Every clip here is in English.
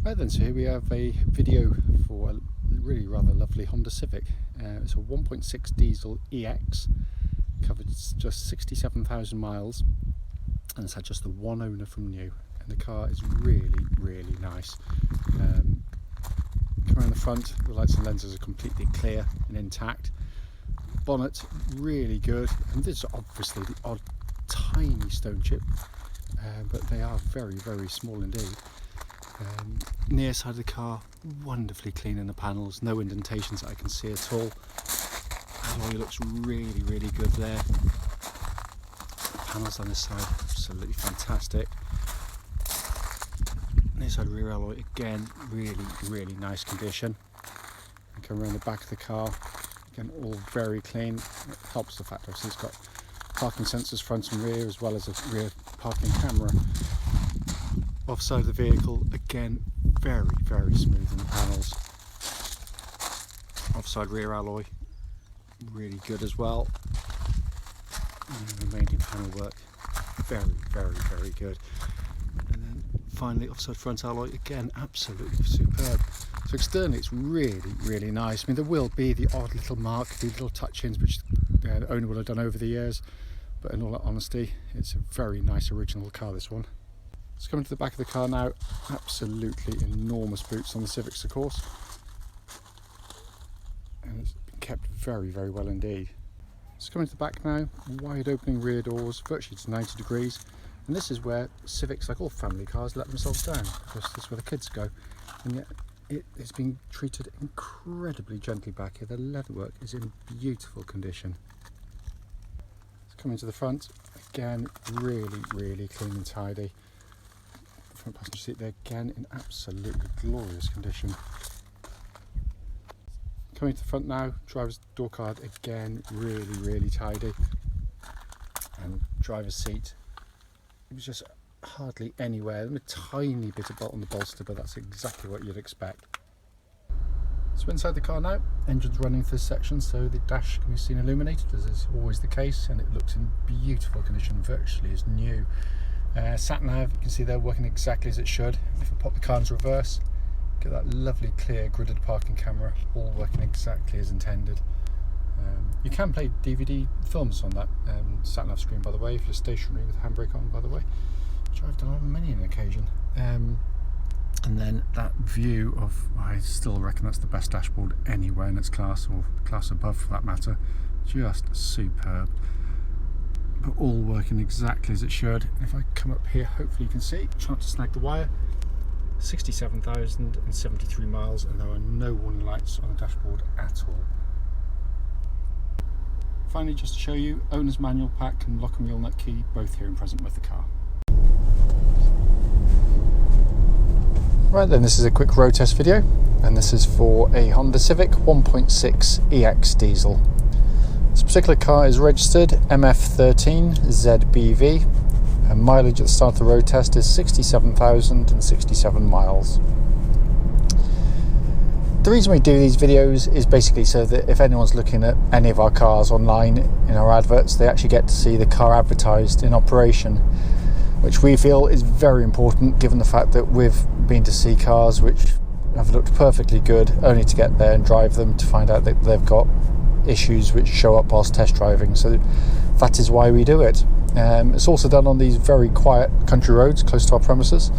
Right then, so here we have a video for a really rather lovely Honda Civic. It's a 1.6 diesel EX, covered just 67,000 miles, and it's had just the one owner from new, and the car is really nice. Come around the front, the lights and lenses are completely clear and intact. Bonnet really good, and there's obviously the odd tiny stone chip, but they are very small indeed. Near side of the car, wonderfully clean in the panels, no indentations that I can see at all. Alloy looks really good there. Panels on this side, absolutely fantastic. Near side rear alloy, again, really nice condition. And come around the back of the car, again, all very clean. It helps the fact obviously it's got parking sensors front and rear, as well as a rear parking camera. Offside of the vehicle, again, very smooth in the panels. Offside rear alloy, really good as well. And the remaining panel work, very good. And then finally, offside front alloy, again, absolutely superb. So externally, it's really nice. I mean, there will be the odd little mark, the little touch-ins, which the owner will have done over the years. But in all honesty, it's a very nice original car, this one. Let's come into the back of the car now. Absolutely enormous boots on the Civics, of course, and it's been kept very well indeed. Let's come into the back now. Wide opening rear doors, virtually to 90 degrees, and this is where Civics, like all family cars, let themselves down, because this is where the kids go, and yet it is being treated incredibly gently back here. The leatherwork is in beautiful condition. Let's come into the front. Again, really clean and tidy. Front passenger seat there, again, in absolutely glorious condition. Coming to the front now, driver's door card, again, really tidy. And driver's seat, it was just hardly anywhere. A tiny bit of bolt on the bolster, but that's exactly what you'd expect. So inside the car now, engine's running for this section, so the dash can be seen illuminated, as is always the case, and it looks in beautiful condition, virtually as new. Sat nav, you can see they're working exactly as it should. If I pop the car into reverse, get that lovely clear gridded parking camera, all working exactly as intended. You can play DVD films on that sat nav screen, by the way, if you're stationary with the handbrake on, by the way, which I've done on many an occasion. And then that view of, I still reckon that's the best dashboard anywhere in its class, or class above for that matter. Just superb. But all working exactly as it should. If I come up here, hopefully you can see, try not to snag the wire, 67,073 miles, and there are no warning lights on the dashboard at all. Finally, just to show you, owner's manual pack and lock and wheel nut key, both here and present with the car. Right then, this is a quick road test video, and this is for a Honda Civic 1.6 EX diesel. This particular car is registered MF13ZBV, and mileage at the start of the road test is 67,067 miles. The reason we do these videos is basically so that if anyone's looking at any of our cars online in our adverts, they actually get to see the car advertised in operation, which we feel is very important, given the fact that we've been to see cars which have looked perfectly good, only to get there and drive them to find out that they've got issues which show up whilst test driving. So that is why we do it. It's also done on these very quiet country roads close to our premises.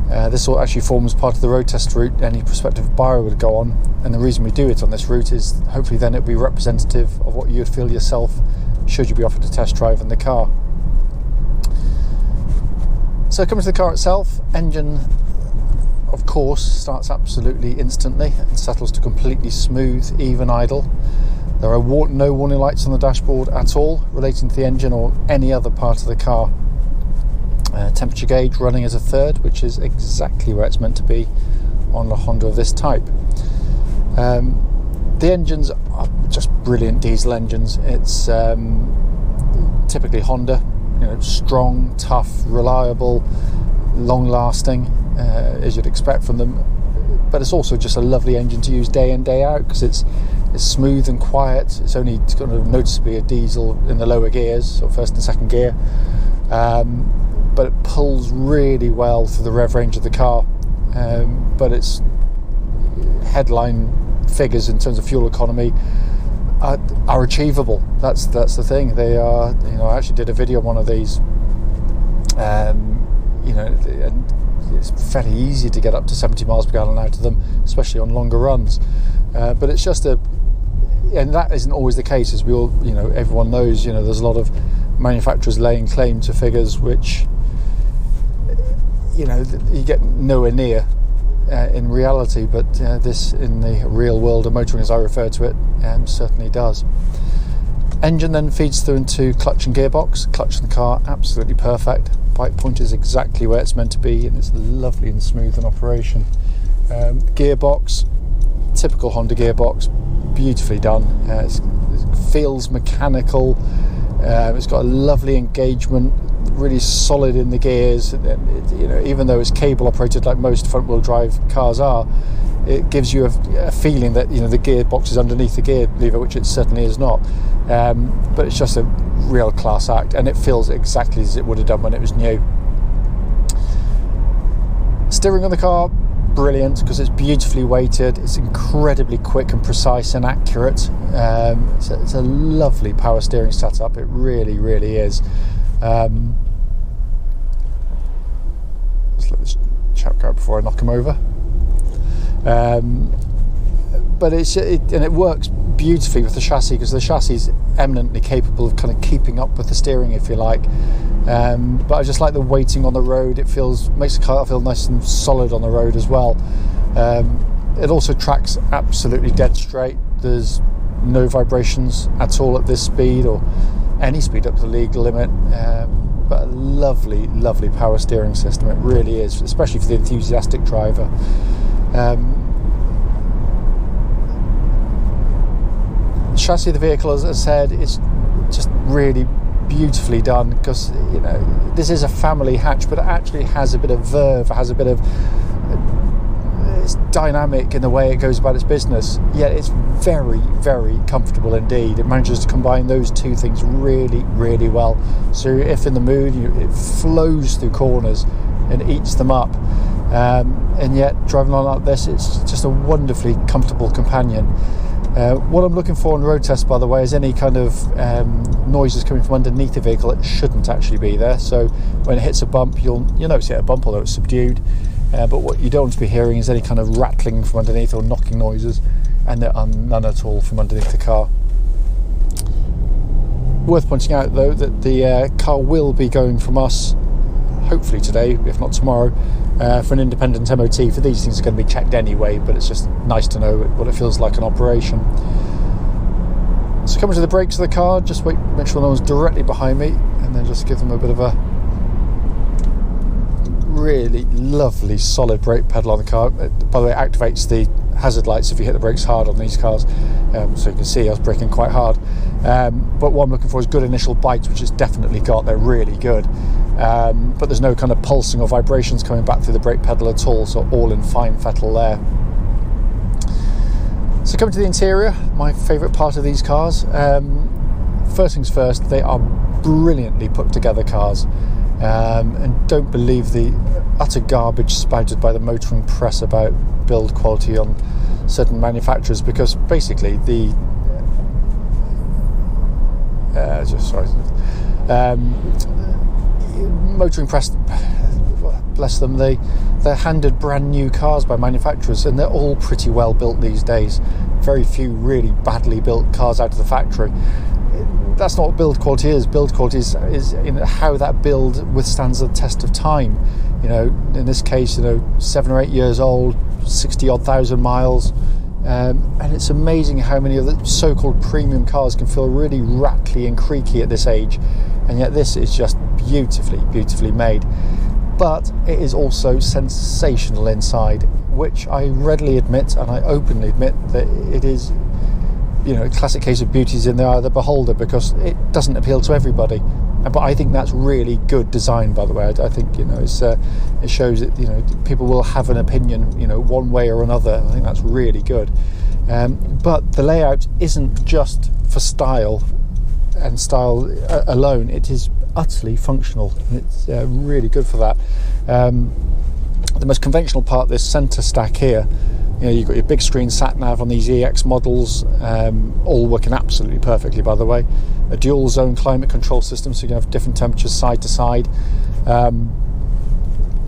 This all actually forms part of the road test route any prospective buyer would go on, and the reason we do it on this route is hopefully then it'll be representative of what you would feel yourself should you be offered a test drive in the car. So coming to the car itself, engine of course starts absolutely instantly and settles to completely smooth, even idle. There are no warning lights on the dashboard at all relating to the engine or any other part of the car. Temperature gauge running as a third, which is exactly where it's meant to be on a Honda of this type. The engines are just brilliant diesel engines. It's typically Honda, strong, tough, reliable, long-lasting, as you'd expect from them. But it's also just a lovely engine to use day in, day out, because it's smooth and quiet. It's only kind of noticeably a diesel in the lower gears, or first and second gear, but it pulls really well through the rev range of the car. but its headline figures in terms of fuel economy are achievable. That's the thing. They are, I actually did a video on one of these, and it's fairly easy to get up to 70 miles per gallon out of them, especially on longer runs. But it's just and that isn't always the case, as we all, everyone knows. There's a lot of manufacturers laying claim to figures which, you get nowhere near in reality. But this, in the real world of motoring, as I refer to it, certainly does. Engine then feeds through into clutch and gearbox. Clutch in the car, absolutely perfect. Bike point is exactly where it's meant to be, and it's lovely and smooth in operation. Gearbox, typical Honda gearbox, beautifully done. It feels mechanical. It's got a lovely engagement, really solid in the gears. Even though it's cable operated like most front wheel drive cars are, it gives you a feeling that the gearbox is underneath the gear lever, which it certainly is not. But it's just a real class act, and it feels exactly as it would have done when it was new. Steering on the car, brilliant, because it's beautifully weighted. It's incredibly quick and precise and accurate. It's a lovely power steering setup. It really, really is. Let's let this chap go before I knock him over. But it works beautifully with the chassis, because the chassis is eminently capable of kind of keeping up with the steering, if you like. But I just like the weighting on the road. It makes the car feel nice and solid on the road as well. It also tracks absolutely dead straight. There's no vibrations at all at this speed, or any speed up to the legal limit. But a lovely, lovely power steering system. It really is, especially for the enthusiastic driver. The chassis of the vehicle, as I said, is just really beautifully done, because this is a family hatch, but it actually has a bit of verve, it has a bit of, it's dynamic in the way it goes about its business, yet it's very, very comfortable indeed. It manages to combine those two things really, really well. So if in the mood, it flows through corners and eats them up. And yet driving along like this, it's just a wonderfully comfortable companion. What I'm looking for on road tests, by the way, is any kind of noises coming from underneath the vehicle. It shouldn't actually be there. So when it hits a bump, you'll notice it at a bump, although it's subdued. But what you don't want to be hearing is any kind of rattling from underneath or knocking noises, and there are none at all from underneath the car. Worth pointing out, though, that the car will be going from us, hopefully today, if not tomorrow, for an independent MOT. For these things are going to be checked anyway, but it's just nice to know what it feels like in operation. So coming to the brakes of the car, just make sure no one's directly behind me, and then just give them a bit of a really lovely solid brake pedal on the car. By the way, it activates the hazard lights if you hit the brakes hard on these cars, so you can see I was braking quite hard. But what I'm looking for is good initial bites, which it's definitely got. They're really good. But there's no kind of pulsing or vibrations coming back through the brake pedal at all, so all in fine fettle there. So coming to the interior, my favourite part of these cars. First things first, they are brilliantly put together cars, and don't believe the utter garbage spouted by the motoring press about build quality on certain manufacturers, because basically the motoring press, bless them, they're handed brand new cars by manufacturers, and they're all pretty well built these days. Very few really badly built cars out of the factory. That's not what build quality is. Build quality is in how that build withstands the test of time. In this case, 7 or 8 years old, 60 odd thousand miles. And it's amazing how many of the so-called premium cars can feel really rattly and creaky at this age, and yet this is just beautifully made. But it is also sensational inside, which I readily admit, and I openly admit, that it is a classic case of beauty is in the eye of the beholder, because it doesn't appeal to everybody. But I think that's really good design, by the way. I think it shows that people will have an opinion one way or another. I think that's really good. But the layout isn't just for style and style alone. It is utterly functional, and it's really good for that. The most conventional part, this centre stack here, you know, you've got your big screen sat nav on these EX models, all working absolutely perfectly, by the way. A dual zone climate control system, so you can have different temperatures side to side.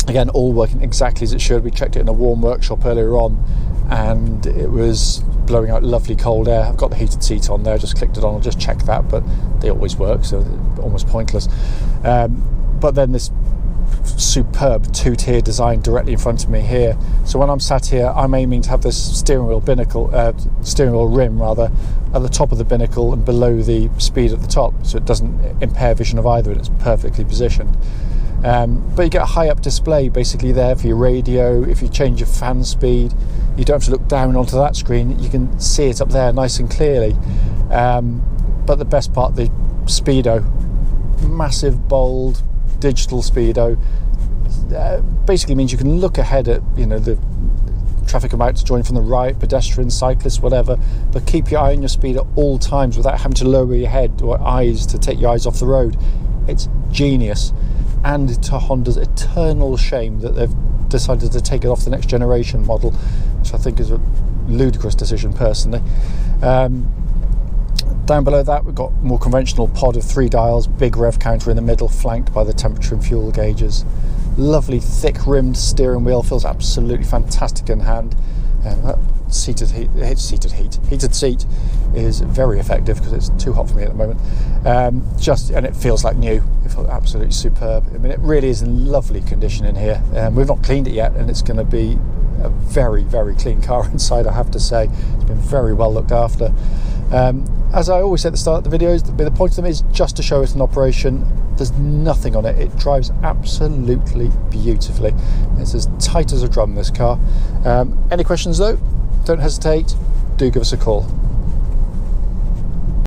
Again, all working exactly as it should. We checked it in a warm workshop earlier on, and it was blowing out lovely cold air. I've got the heated seat on there, just clicked it on, I'll just check that, but they always work, so they're almost pointless. But then this superb two-tier design directly in front of me here. So when I'm sat here, I'm aiming to have this steering wheel rim rather, at the top of the binnacle and below the speed at the top, so it doesn't impair vision of either, and it's perfectly positioned. But you get a high-up display basically there for your radio. If you change your fan speed, you don't have to look down onto that screen. You can see it up there nice and clearly. But the best part, the Speedo, massive, bold, digital Speedo, basically means you can look ahead at, you know, the traffic about to join from the right, pedestrians, cyclists, whatever, but keep your eye on your speed at all times without having to lower your head or eyes to take your eyes off the road. It's genius. And to Honda's eternal shame that they've decided to take it off the next generation model, which I think is a ludicrous decision personally. Down below that, we've got more conventional pod of 3 dials, big rev counter in the middle, flanked by the temperature and fuel gauges. Lovely thick rimmed steering wheel, feels absolutely fantastic in hand. That heated seat is very effective because it's too hot for me at the moment. And it feels like new. It feels absolutely superb. I mean, it really is in lovely condition in here. We've not cleaned it yet, and it's going to be a very, very clean car inside, I have to say. It's been very well looked after. As I always say at the start of the videos, the point of them is just to show it in operation. There's nothing on it. It drives absolutely beautifully. It's as tight as a drum, this car. Any questions though? Don't hesitate. Do give us a call.